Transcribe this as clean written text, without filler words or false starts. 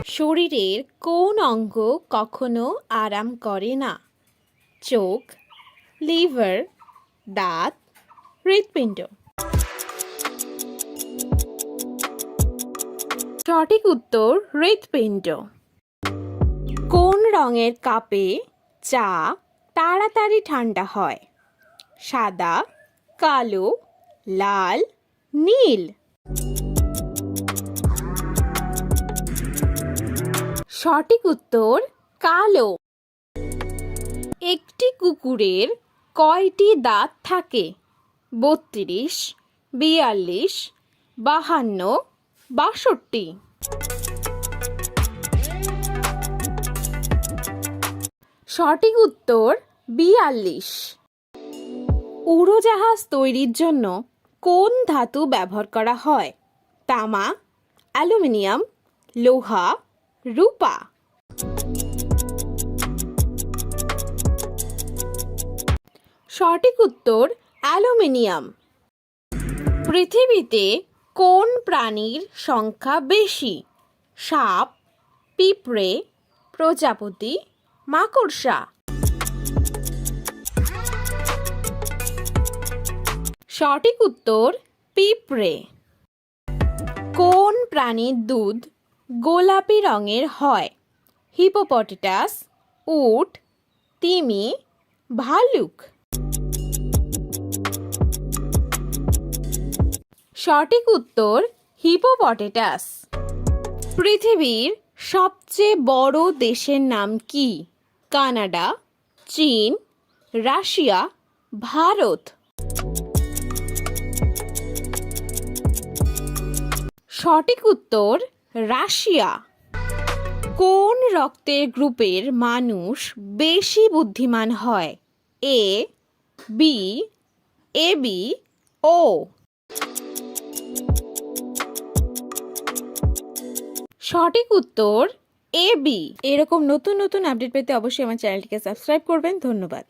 শরীরের কোন অঙ্গ কখনো আরাম করে না? চোখ, লিভার, দাঁত, হৃৎপিণ্ড। সঠিক উত্তর হৃৎপিণ্ড। কোন রঙের কাপে চা তাড়াতাড়ি ঠান্ডা হয়? সাদা, কালো, লাল, নীল। সঠিক উত্তর কালো। একটি কুকুরের কয়টি দাঁত থাকে? 32, 42, 52, 62। সঠিক উত্তর 42। উড়োজাহাজ তৈরির জন্য কোন ধাতু ব্যবহার করা হয়? তামা, অ্যালুমিনিয়াম, লোহা, রূপা। সঠিক উত্তর অ্যালুমিনিয়াম। পৃথিবীতে কোন প্রাণীর সংখ্যা বেশি? সাপ, পিঁপড়ে, প্রজাপতি, মাকড়সা। সঠিক উত্তর পিঁপড়ে। কোন প্রাণীর দুধ গোলাপি রঙের হয়? হিপোপটেটাস, উট, তিমি, ভালুক। সঠিক উত্তর হিপোপটেটাস। পৃথিবীর সবচেয়ে বড় দেশের নাম কি? কানাডা, চীন, রাশিয়া, ভারত। সঠিক উত্তর রাশিয়া। কোন রক্তের গ্রুপের মানুষ বেশি বুদ্ধিমান হয়? এ, বি, এবি, ও। সঠিক উত্তর এবি। এরকম নতুন নতুন আপডেট পেতে অবশ্যই আমার চ্যানেলটিকে সাবস্ক্রাইব করবেন। ধন্যবাদ।